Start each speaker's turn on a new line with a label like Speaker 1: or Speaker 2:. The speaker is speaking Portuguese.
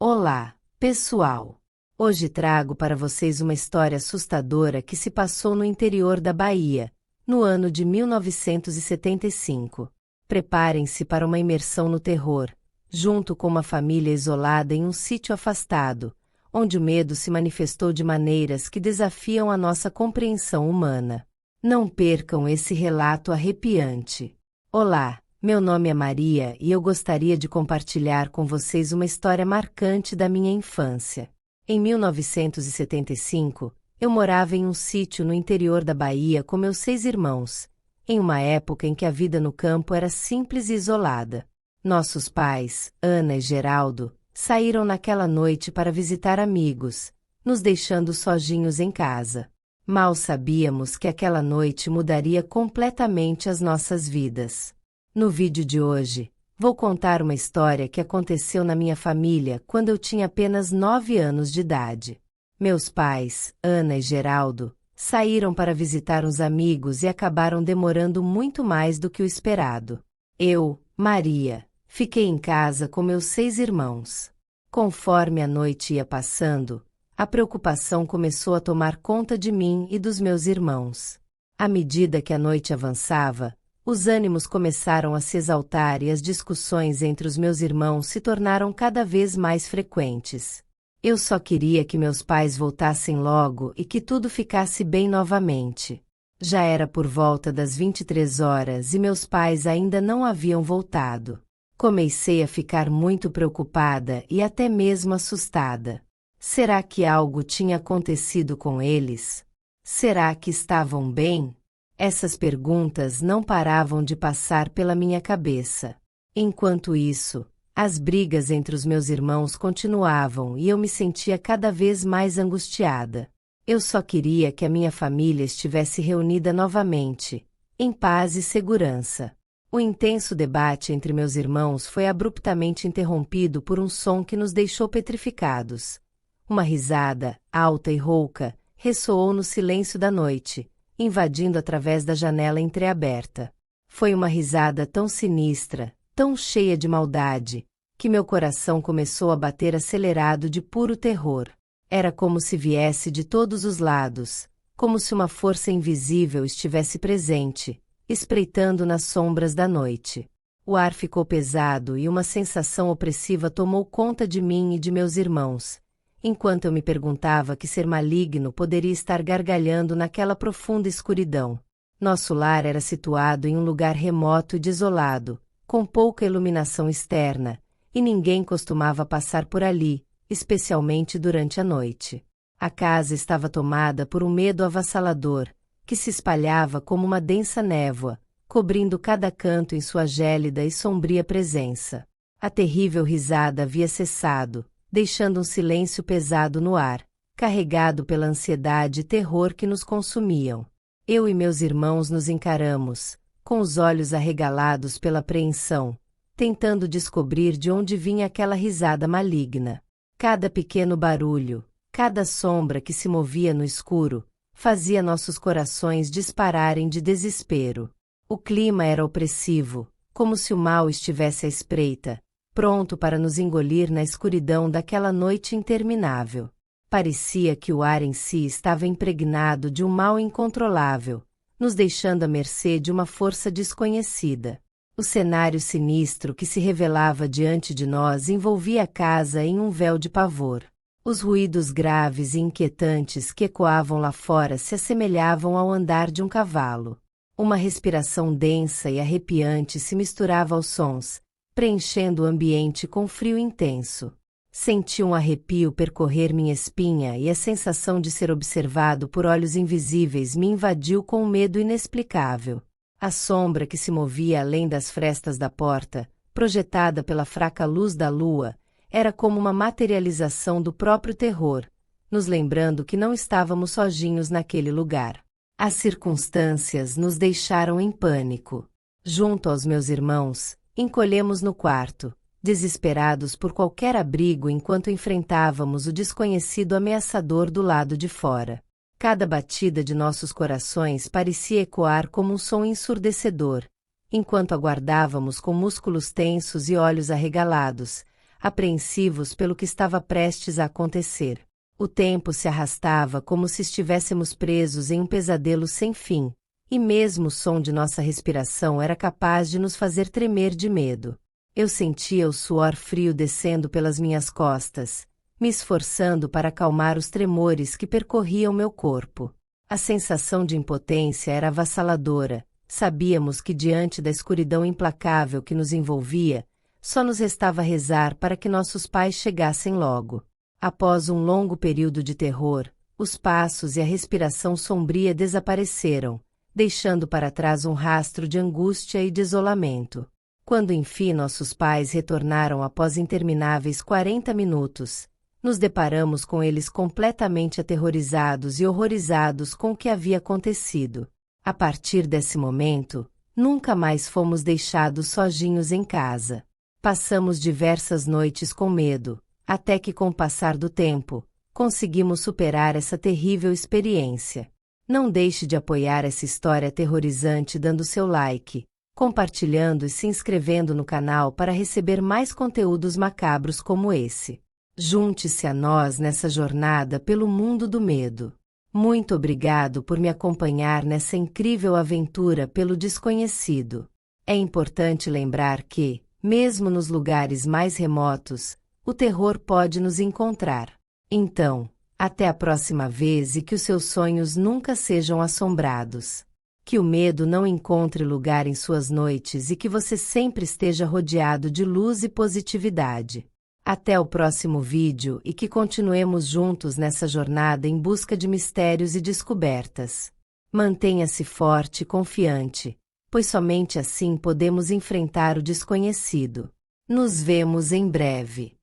Speaker 1: Olá, pessoal! Hoje trago para vocês uma história assustadora que se passou no interior da Bahia, no ano de 1975. Preparem-se para uma imersão no terror, junto com uma família isolada em um sítio afastado, onde o medo se manifestou de maneiras que desafiam a nossa compreensão humana. Não percam esse relato arrepiante. Olá! Meu nome é Maria e eu gostaria de compartilhar com vocês uma história marcante da minha infância. Em 1975, eu morava em um sítio no interior da Bahia com meus 6 irmãos, em uma época em que a vida no campo era simples e isolada. Nossos pais, Ana e Geraldo, saíram naquela noite para visitar amigos, nos deixando sozinhos em casa. Mal sabíamos que aquela noite mudaria completamente as nossas vidas. No vídeo de hoje, vou contar uma história que aconteceu na minha família quando eu tinha apenas 9 anos de idade. Meus pais, Ana e Geraldo, saíram para visitar uns amigos e acabaram demorando muito mais do que o esperado. Eu, Maria, fiquei em casa com meus 6 irmãos. Conforme a noite ia passando, a preocupação começou a tomar conta de mim e dos meus irmãos. À medida que a noite avançava, os ânimos começaram a se exaltar e as discussões entre os meus irmãos se tornaram cada vez mais frequentes. Eu só queria que meus pais voltassem logo e que tudo ficasse bem novamente. Já era por volta das 23 horas e meus pais ainda não haviam voltado. Comecei a ficar muito preocupada e até mesmo assustada. Será que algo tinha acontecido com eles? Será que estavam bem? Essas perguntas não paravam de passar pela minha cabeça. Enquanto isso, as brigas entre os meus irmãos continuavam e eu me sentia cada vez mais angustiada. Eu só queria que a minha família estivesse reunida novamente, em paz e segurança. O intenso debate entre meus irmãos foi abruptamente interrompido por um som que nos deixou petrificados. Uma risada, alta e rouca, ressoou no silêncio da noite, invadindo através da janela entreaberta. Foi uma risada tão sinistra, tão cheia de maldade, que meu coração começou a bater acelerado de puro terror. Era como se viesse de todos os lados, como se uma força invisível estivesse presente, espreitando nas sombras da noite. O ar ficou pesado e uma sensação opressiva tomou conta de mim e de meus irmãos, enquanto eu me perguntava que ser maligno poderia estar gargalhando naquela profunda escuridão. Nosso lar era situado em um lugar remoto e desolado, com pouca iluminação externa, e ninguém costumava passar por ali, especialmente durante a noite. A casa estava tomada por um medo avassalador, que se espalhava como uma densa névoa, cobrindo cada canto em sua gélida e sombria presença. A terrível risada havia cessado, deixando um silêncio pesado no ar, carregado pela ansiedade e terror que nos consumiam. Eu e meus irmãos nos encaramos, com os olhos arregalados pela apreensão, tentando descobrir de onde vinha aquela risada maligna. Cada pequeno barulho, cada sombra que se movia no escuro, fazia nossos corações dispararem de desespero. O clima era opressivo, como se o mal estivesse à espreita, pronto para nos engolir na escuridão daquela noite interminável. Parecia que o ar em si estava impregnado de um mal incontrolável, nos deixando à mercê de uma força desconhecida. O cenário sinistro que se revelava diante de nós envolvia a casa em um véu de pavor. Os ruídos graves e inquietantes que ecoavam lá fora se assemelhavam ao andar de um cavalo. Uma respiração densa e arrepiante se misturava aos sons, preenchendo o ambiente com frio intenso. Senti um arrepio percorrer minha espinha e a sensação de ser observado por olhos invisíveis me invadiu com um medo inexplicável. A sombra que se movia além das frestas da porta, projetada pela fraca luz da lua, era como uma materialização do próprio terror, nos lembrando que não estávamos sozinhos naquele lugar. As circunstâncias nos deixaram em pânico. Junto aos meus irmãos, encolhemos no quarto, desesperados por qualquer abrigo enquanto enfrentávamos o desconhecido ameaçador do lado de fora. Cada batida de nossos corações parecia ecoar como um som ensurdecedor, enquanto aguardávamos com músculos tensos e olhos arregalados, apreensivos pelo que estava prestes a acontecer. O tempo se arrastava como se estivéssemos presos em um pesadelo sem fim, e mesmo o som de nossa respiração era capaz de nos fazer tremer de medo. Eu sentia o suor frio descendo pelas minhas costas, me esforçando para acalmar os tremores que percorriam meu corpo. A sensação de impotência era avassaladora. Sabíamos que diante da escuridão implacável que nos envolvia, só nos restava rezar para que nossos pais chegassem logo. Após um longo período de terror, os passos e a respiração sombria desapareceram, deixando para trás um rastro de angústia e de isolamento. Quando enfim nossos pais retornaram após intermináveis 40 minutos, nos deparamos com eles completamente aterrorizados e horrorizados com o que havia acontecido. A partir desse momento, nunca mais fomos deixados sozinhos em casa. Passamos diversas noites com medo, até que com o passar do tempo, conseguimos superar essa terrível experiência. Não deixe de apoiar essa história aterrorizante dando seu like, compartilhando e se inscrevendo no canal para receber mais conteúdos macabros como esse. Junte-se a nós nessa jornada pelo mundo do medo. Muito obrigado por me acompanhar nessa incrível aventura pelo desconhecido. É importante lembrar que, mesmo nos lugares mais remotos, o terror pode nos encontrar. Então, até a próxima vez e que os seus sonhos nunca sejam assombrados. Que o medo não encontre lugar em suas noites e que você sempre esteja rodeado de luz e positividade. Até o próximo vídeo e que continuemos juntos nessa jornada em busca de mistérios e descobertas. Mantenha-se forte e confiante, pois somente assim podemos enfrentar o desconhecido. Nos vemos em breve.